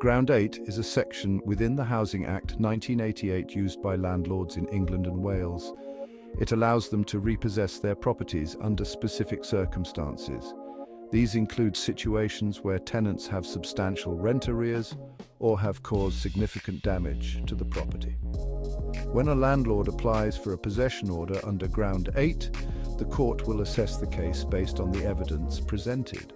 Ground 8 is a section within the Housing Act 1988 used by landlords in England and Wales. It allows them to repossess their properties under specific circumstances. These include situations where tenants have substantial rent arrears or have caused significant damage to the property. When a landlord applies for a possession order under Ground 8, the court will assess the case based on the evidence presented.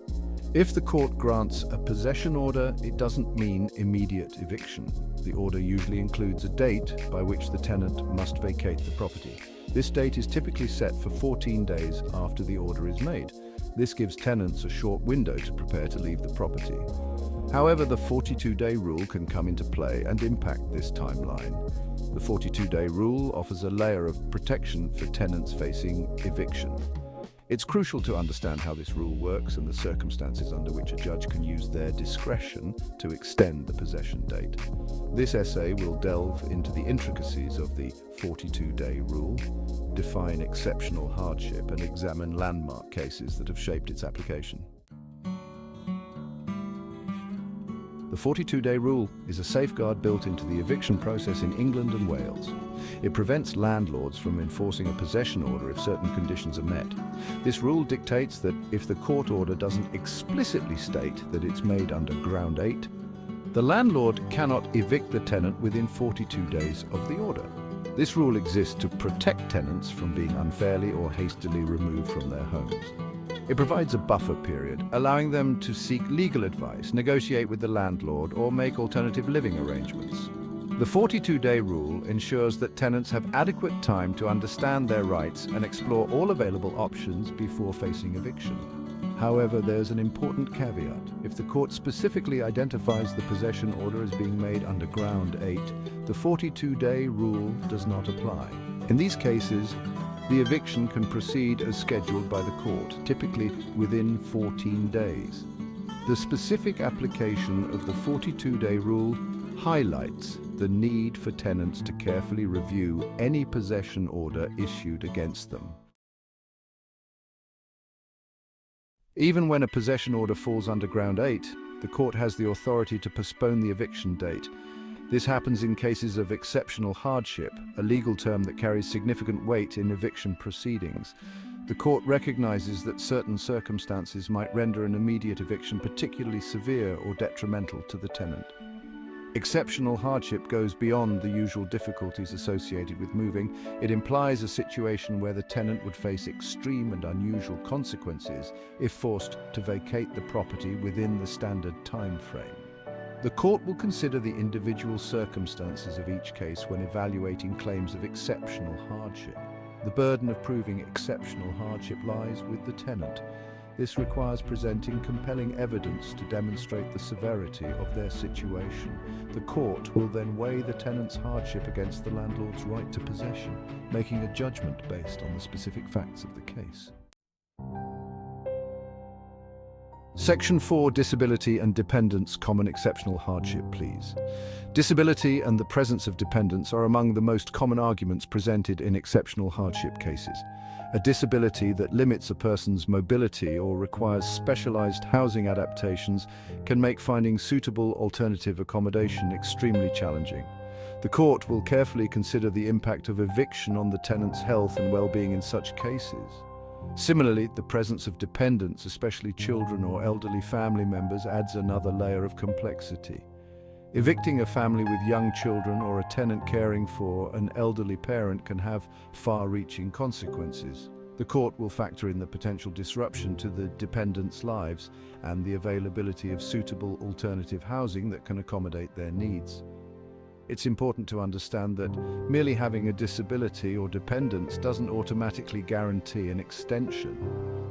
If the court grants a possession order, it doesn't mean immediate eviction. The order usually includes a date by which the tenant must vacate the property. This date is typically set for 14 days after the order is made. This gives tenants a short window to prepare to leave the property. However, the 42-day rule can come into play and impact this timeline. The 42-day rule offers a layer of protection for tenants facing eviction. It's crucial to understand how this rule works and the circumstances under which a judge can use their discretion to extend the possession date. This essay will delve into the intricacies of the 42-day rule, define exceptional hardship, and examine landmark cases that have shaped its application. The 42-day rule is a safeguard built into the eviction process in England and Wales. It prevents landlords from enforcing a possession order if certain conditions are met. This rule dictates that if the court order doesn't explicitly state that it's made under Ground 8, the landlord cannot evict the tenant within 42 days of the order. This rule exists to protect tenants from being unfairly or hastily removed from their homes. It provides a buffer period, allowing them to seek legal advice, negotiate with the landlord, or make alternative living arrangements. The 42-day rule ensures that tenants have adequate time to understand their rights and explore all available options before facing eviction. However, there's an important caveat. If the court specifically identifies the possession order as being made under Ground 8, the 42-day rule does not apply. In these cases, the eviction can proceed as scheduled by the court, typically within 14 days. The specific application of the 42-day rule highlights the need for tenants to carefully review any possession order issued against them. Even when a possession order falls under Ground 8, the court has the authority to postpone the eviction date. This happens in cases of exceptional hardship, a legal term that carries significant weight in eviction proceedings. The court recognizes that certain circumstances might render an immediate eviction particularly severe or detrimental to the tenant. Exceptional hardship goes beyond the usual difficulties associated with moving. It implies a situation where the tenant would face extreme and unusual consequences if forced to vacate the property within the standard time frame. The court will consider the individual circumstances of each case when evaluating claims of exceptional hardship. The burden of proving exceptional hardship lies with the tenant. This requires presenting compelling evidence to demonstrate the severity of their situation. The court will then weigh the tenant's hardship against the landlord's right to possession, making a judgment based on the specific facts of the case. Section 4, Disability and Dependence, Common Exceptional Hardship Pleas. Disability and the presence of dependence are among the most common arguments presented in exceptional hardship cases. A disability that limits a person's mobility or requires specialized housing adaptations can make finding suitable alternative accommodation extremely challenging. The court will carefully consider the impact of eviction on the tenant's health and well-being in such cases. Similarly, the presence of dependents, especially children or elderly family members, adds another layer of complexity. Evicting a family with young children or a tenant caring for an elderly parent can have far-reaching consequences. The court will factor in the potential disruption to the dependents' lives and the availability of suitable alternative housing that can accommodate their needs. It's important to understand that merely having a disability or dependence doesn't automatically guarantee an extension.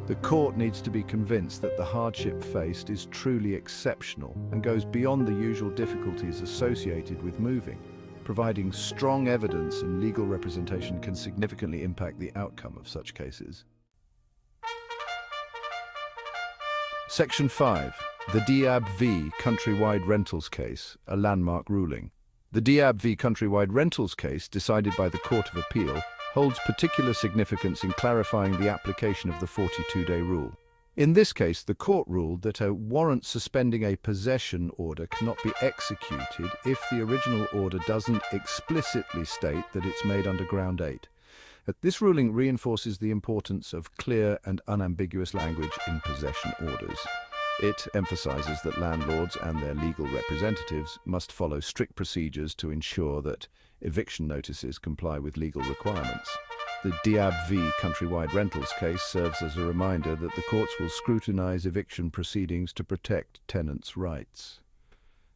The court needs to be convinced that the hardship faced is truly exceptional and goes beyond the usual difficulties associated with moving. Providing strong evidence and legal representation can significantly impact the outcome of such cases. Section 5. The Diab v. Countrywide Rentals case, a landmark ruling. The Diab v. Countrywide Rentals case, decided by the Court of Appeal, holds particular significance in clarifying the application of the 42-day rule. In this case, the court ruled that a warrant suspending a possession order cannot be executed if the original order doesn't explicitly state that it's made under Ground 8. This ruling reinforces the importance of clear and unambiguous language in possession orders. It emphasizes that landlords and their legal representatives must follow strict procedures to ensure that eviction notices comply with legal requirements. The Diab v. Countrywide Rentals case serves as a reminder that the courts will scrutinize eviction proceedings to protect tenants' rights.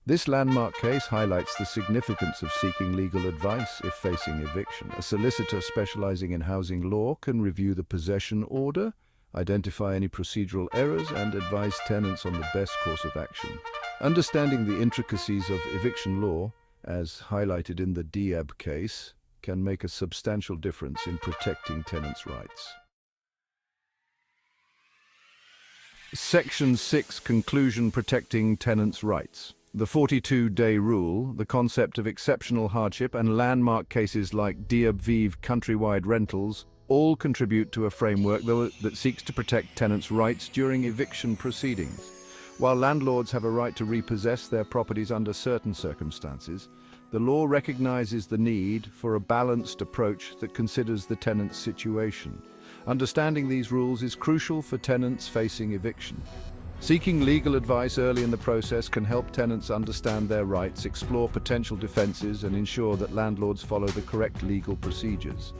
This landmark case highlights the significance of seeking legal advice if facing eviction. A solicitor specializing in housing law can review the possession order, identify any procedural errors, and advise tenants on the best course of action. Understanding the intricacies of eviction law, as highlighted in the Diab case, can make a substantial difference in protecting tenants' rights. Section 6 Conclusion Protecting Tenants' Rights. The 42-day rule, the concept of exceptional hardship, and landmark cases like Diab v. Countrywide Rentals all contribute to a framework that seeks to protect tenants' rights during eviction proceedings. While landlords have a right to repossess their properties under certain circumstances, the law recognizes the need for a balanced approach that considers the tenant's situation. Understanding these rules is crucial for tenants facing eviction. Seeking legal advice early in the process can help tenants understand their rights, explore potential defenses, and ensure that landlords follow the correct legal procedures.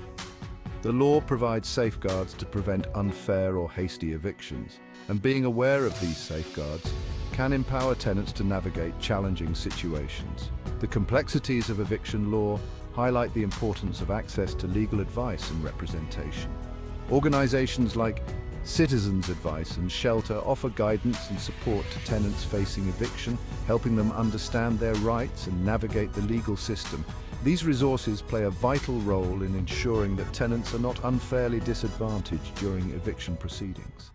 The law provides safeguards to prevent unfair or hasty evictions, and being aware of these safeguards can empower tenants to navigate challenging situations. The complexities of eviction law highlight the importance of access to legal advice and representation. Organizations like Citizens Advice and Shelter offer guidance and support to tenants facing eviction, helping them understand their rights and navigate the legal system. These resources play a vital role in ensuring that tenants are not unfairly disadvantaged during eviction proceedings.